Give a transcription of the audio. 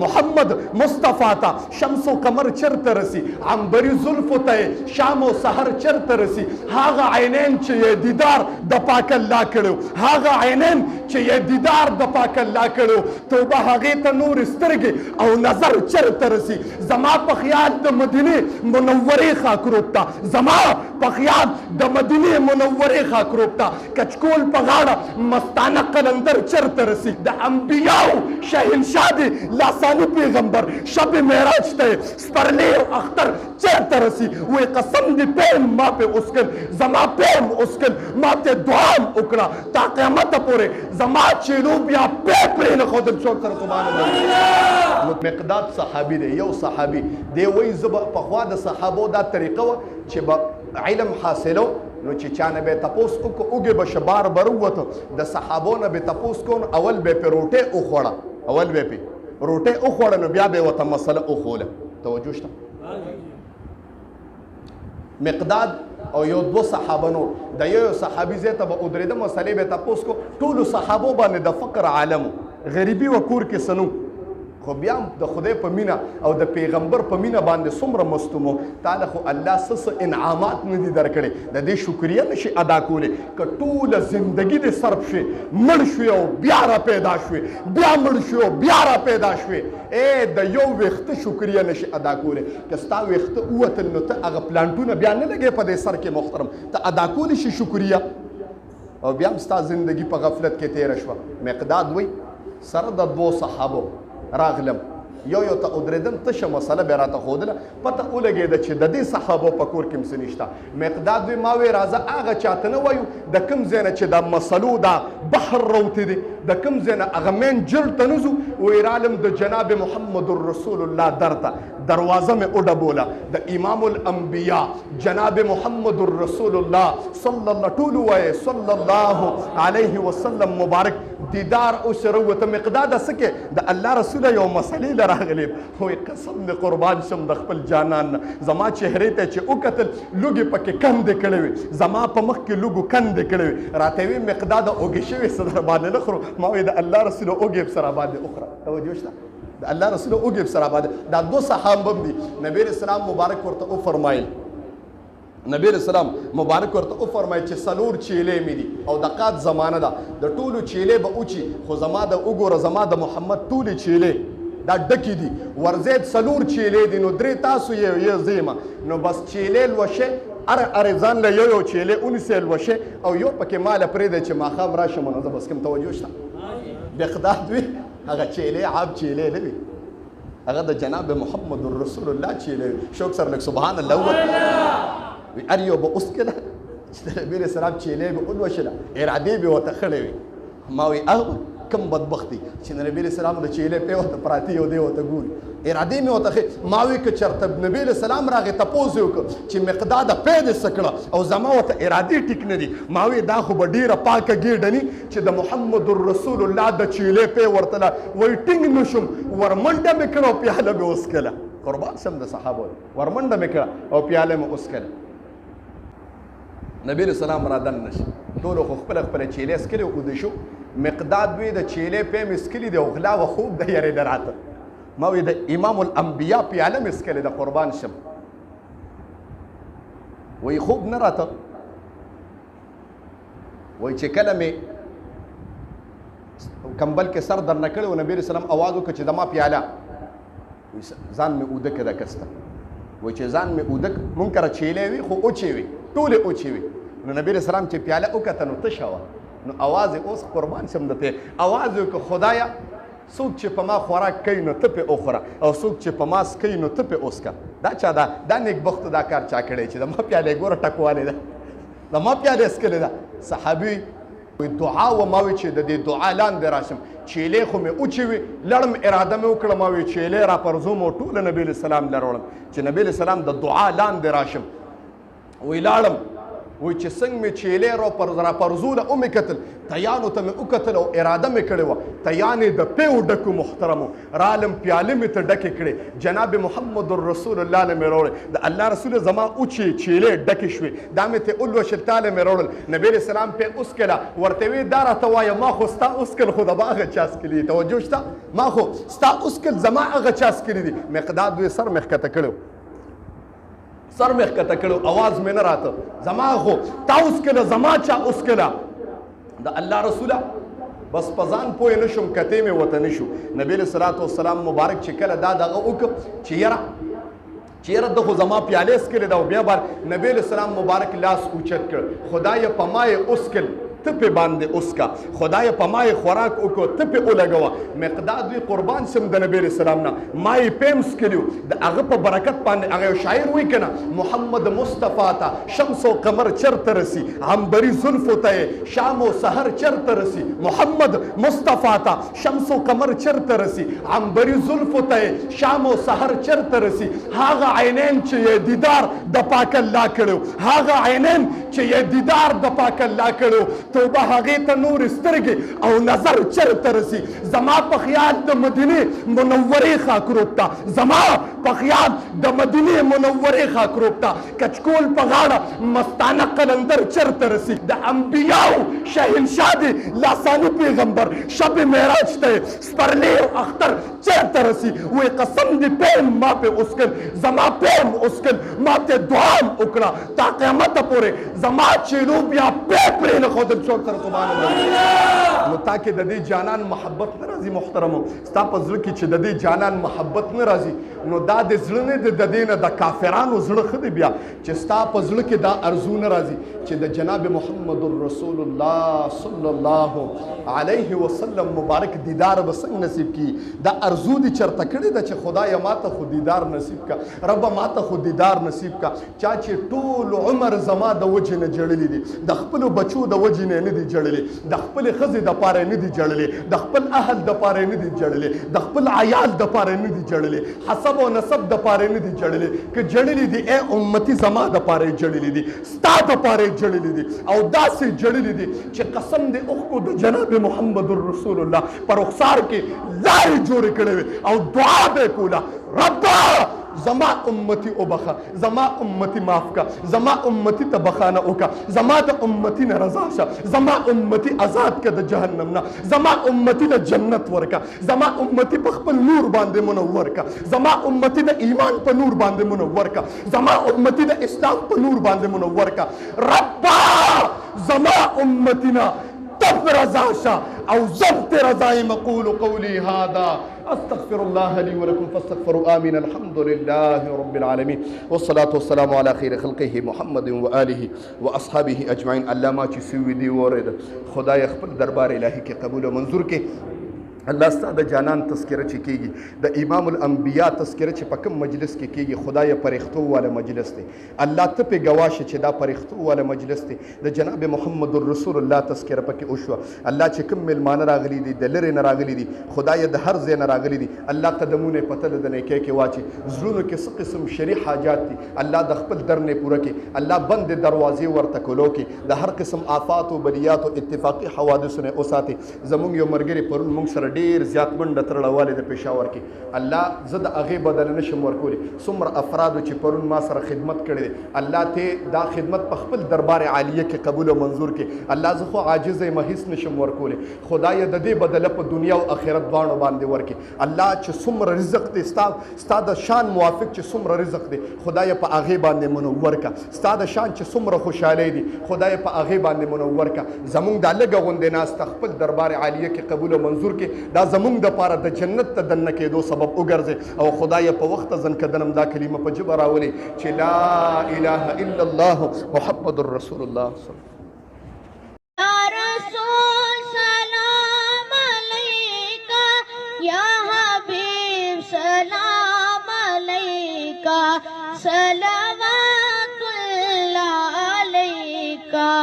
محمد مصطفی ته شمس و قمر چرته رسی عنبري زلفو ته شام و سحر چرته رسی هغه عینین چې یې دیدار د پاک الله کړو هغه عینین چې یې دیدار د پاک الله کړو توبه هغې ته نور سترګې او نظر چرته رسی زما په خیال د مدینې منورې خاکروب ته زما په خیال د مدینې منورې خاکروب ته کچکول په غاړه مستانه قلندر چرته رسی د انبیاو شهنشاه دی لاسانی پیغمبر شب معراج ته سپرلی او اختر چرته رسی وی قسم دی پیم ما په اسکن زما پیم اسکن ما ته دعام وکړه تا قیامت پورې زما چیلو بیا پې پرې نه ښودل څوک سره سبحان الله. مقداد صحابي دی یو صحابي دی وایي زه به پخوا د صحابو دا طریقه وه چې به علم حاصلو نو چې چا نه به تپوس وکړو اوږې به شبار به راووته د صحابو نه به تپوس کوو اول به یې پې روټۍ وخوړه اول به یې پې روټۍ وخوړه نو بیا به یې ورته مسله وښوله توجه شته. مقداد او یو دوه صحابه نور د یو صحابي ځای ته به ودرېده مسلې به یې تپوس کو ټولو صحابو باندې د فقر عالم غریبي و کور کې څه نه خو بیا هم د خدای په مینه او د پیغمبر په مینه باندې څومره مستوم تعالی خو الله څه انعامات نه دي درکړي د دې شکریه نشي ادا کولی که ټوله زندگی دې صرف شي مړ شوې او بیا را پیدا شوې بیا مړ شوې او بیا را پیدا شوې د یو ویښته شکریه نشي ادا کولی که ستا ویښته ووتل نو ته هغه پلانټونه بیا نه لګې په دې سر کې محترم ته ادا کولی شي شکریه او بیا هم ستا زندگی په غفلت کې تېره شوه. مقداد وی سره د دوو صحابو راغلم یو ته ودرېدم تشه مسله به راته ښودله پته ولګېده چې د دې صحابو په کور کې هم څه نشته. مقداد وی ما وی راځه هغه چاته نه وایو د کوم ځای نه چې د مسلو دا بحر روتی دی د کوم ځای نه هغه مین جل ته نه ځو وی رالم د جناب محمد رسول الله در ته دروازه مې وډبوله د امام الانبیا جناب محمد رسول الله صلی الله ټول وایي صلی الله علیه وسلم مبارک دیدار او سره وته مقداد سکه د الله رسول یو مسلې لراغلی وای قسم د قربان شم د خپل جانان زما چهره ته چې وکتل لوګي پکې کندې کړې وي زما په مخ کې لوګو کندې کړې وي راته وی مقداد اوګې شوی صدر باندې نه خورو ما وی د الله رسول اوګې سره باندې اخرى توجه شته د الله رسول اوګې سره باندې دا دو صحابه دي نبی اسلام مبارک ورته او فرمایل نبی اسلام مبارک ورته او فرمایي چې سلور چیلې مې دي او د قات زمانه ده د ټولو چیلې به اوچی خو زما د وګوره زما د محمد ټولې چیلې دا ډکې دي ورزید سلور چیلې دي نو درې تاسو یې زیمه نو بس چیلې لوشه ار ځان له یو چیلې اونیسې لوشه او یو پکې مال پرېږده چې ماښام راشم نو زه بس کوم توجه شته. مقداد وي هغه چیلې عاب چیلې نه وي هغه د جناب محمد رسول الله چیلې شوق سره لږ سبحان الله وي ار یو به اوس کله چې د نبي اسلام چیلې به ولوشله ارادې به ورته خړې وي ما وی هغه کم بدبختي چې نبی اسلام د چیلې په وخت پراتی یو دی وته ګوري ارادې مې وته ما وی که چرته نبی اسلام راغی تپوس وکړ چې مقداد پیدا سکړه او زما وته ارادې ټیک نه دي ما وی دا خو به ډیره پاکه ګیډنی چې د محمد رسول الله د چیلې په ورتله وای ټینګ نشم ورمنډه مې کړو پیاله به اوس کله قربان شم د صحابه ورمنډه مې کړه او پیاله مې اوس کله نبی اسلام را دن نشي ټولو خو خپل خپل چیلې اسکلي او د شو مقداد وی د چیلې په مسکلي دی او غلا و خوب د یری دراته ما وی د امام الانبیا په عالم اسکلي د قربان شم وی خوب نه راته وی چې کله می کمبل کې سر در نکړ او نبی رسول الله आवाज وکړ چې دما پیاله ځان می اوده کړه کسته وی چې ځان می اوده منکر چیلې وی خو او چی وی ټول او چی وی نو نبی رسول الله چې پیاله وکړه نو تشوا نو आवाज اوس قربان شم دته आवाज وکړه خدایا څوک چې په ما خوراک کوي نو ته په اوخره او څوک چې په ما سکي نو ته په اوسکا دا چا دا نیک بخت دا کار چا کړی چې د ما پیاله ګوره ټکواله ده د ما پیاله اسکله ده صحابي دعا و ما وی چې د دې دعا لاندې راشم چیلې خو مې اوچوي لړم اراده مې وکړه ما وی چیلې را پرزوم او ټول نبی اسلام لرولم چې نبی اسلام د دعا لاندې راشم وی لاړم وای چې څنګه مې چیلې را پرزوله او مې کتل تیانو ته مې وکتل او اراده مې کړې وه تیانې د پیو ډکو محترمو رالم پیالې مې ته ډکې کړې جناب محمد رسول الله له مې راوړې د الله رسول زما اوچې چیلې ډکې شوې دا مې ته الوشل تاله مې راوړل نبی علیه السلام پې اوسکله ورته ویې دا راته وایه ما خو ستا اوسکل خو د به هغه چا څکلي دي توجه شته ما خو ستا اوسکل زما هغه چا څکلي دي مقداد ویې سر مې ښکته کړی سر مې ښکته کړی اواز مې نه راته زما خو تا اوسکله زما چا اوسکله د الله رسوله بس په ځان پوه نه شم کتې مې ورته نه شو نبي علیه صلات وسلام مبارک چې کله دا دغه وکړ چې یره د خو زما پیالې څکلې ده او بیا بار نبي علیه السلام مبارک لاس اوچت کړ خدای په ما یې اوسکل ته پې باندې اوسکه خدای په ما یې خوراک وکړو ته پې ولګوه مقداد وی قربان شم د نبي علیه السلام نه ما یې پیم څکلي د هغه په برکت باندې هغه یو شاعر وایي که نه محمد مصطفی ته شمس و قمر چرته رسي عنبري زلفو ته یې شام و سحر چرته رسي محمد مصطفی ته شمس و قمر چرته رسي عنبري زلفو ته یې شام و سحر چرته رسي هغه عینین چې یې دیدار د پاک الله کړو هغه عینین چې یې دیدار د پاک الله کړو توبه هغې ته نور سترګې او نظر چرته رسي زما په خیال د مدینې منورې خاکروب ته زما په خیال د مدینې منورې خاکروب ته کچکول په غاړه مستانه قلندر چرته رسي د انبیاو شهنشاه دی لاساني پیغمبر شب معراج ته سپرلی او اختر چرته رسي وی قسم دی پیم ما پې اوسکل زما پیم اوسکل ما ته دعام وکړه تا قیامته پورې زما چیلو بیا پې پرې نه ښودل څوک سره سبحان الله نو تا کې د دې جانان محبت نه راځي محترمو ستا په زړه کې چې د دې جانان محبت نه راځي نو دا د زړه نه د دې نه د کافرانو زړه ښه دی بیا چې ستا په زړه کې دا ارزو نه راځي چې د جناب محمد رسول الله صلی الله علیه وسلم مبارک دیدار به څنګه نصیب کړي دا ارزو دې چرته کړې ده چې خدایه ماته خو دیدار نصیب کا ربه ماته خو دیدار نصیب کا چا چې ټول عمر زما د وجې نه جړلي دي د خپلو بچو د وجې نه نه دي جړلې د خپلې ښځې دپاره نه دي جړلې د خپل اهل دپاره نه دي جړلې د خپل عیال دپاره نه دي جړلې حسب او نسب دپاره نه دي جړلې که جړلې دي ای امتي زما دپاره یې جړلې دي ستا دپاره یې جړلې دي او داسې جړلې دي چې قسم دې اوښکو د جناب محمد رسول الله په رخسار کې لارې جوړې کړې وې او دعا به یې کوله ربه زما امتی وبخه زما امتی معاف کا زما امتی ته بخانه وکا زما د امتی نه رضا شه زما امتی آزاد کا د جهنم نه زما امتی له جنت ورکا زما امتی په خپل نور باندې منور کا زما امتی د ایمان په نور باندې منور کا زما امتی د اسلام په نور باندې منور کا ربا زما امتنا تب رضا شه او ضبط رضای مقول قولی هذا استغفر الله لي ولكم فاستغفروا آمين الحمد لله رب العالمين والصلاة والسلام على خير خلقه محمد وآله وأصحابه أجمعين الله ما چې سوي دي ورد خدای خپل دربار الهي کې قبول او منظور کې الله ستاسو د جانان تذکره چې کېږي د امام الانبیاء تذکره چې په کوم مجلس کې کېږي خدای پرښتو والا مجلس دی الله ته په گواشه چې دا پرښتو والا مجلس دی د جناب محمد رسول الله تذکره پکې وشوه الله چې کوم ملمانه راغلي دي د لرې نه راغلي دي خدای د هر ځای نه راغلي دي الله قدمونه پته د نیکۍ کې واچي زړونو کې څه قسم شرعي حاجات دي الله د خپل در نه پوره کې الله بند دروازې ورته کولو کې د هر قسم آفات او بلیات او اتفاقی حوادثونه اوساتي زمونږ یو مرګري پرون موږ سره ډیر زیات منډه ترړوالی د پېښور کې الله زه د هغې بدل نشم ورکولی څومره افرادو چې پرون ما سره خدمت کړی دی الله ته دا خدمت په خپل دربار عالیه کې قبول او منظور کې الله زه خو عاجز یم هیڅ نشم ورکولی خدایه د دې بدله په دنیا او آخرت دواړو باندې ورکړي الله چې څومره رزق دی ستا د شان موافق چې څومره رزق دی خدایه په هغې باندې منور کا ستا د شان چې څومره خوشحالۍ دي خدایه په هغې باندې منور کا زمونږ دا لږه غوندې ناسته خپل دربار عالیه کې قبول او منظور کې دا زمونږ د پاره د جنت ته دننه کېدو سبب وګرځي او خدای په وخت ځن کدنم دا کلمه په جبه راولي چې لا اله الا الله محمد رسول الله یا رسول سلام علیکا یا حبیب سلام علیکا صلوات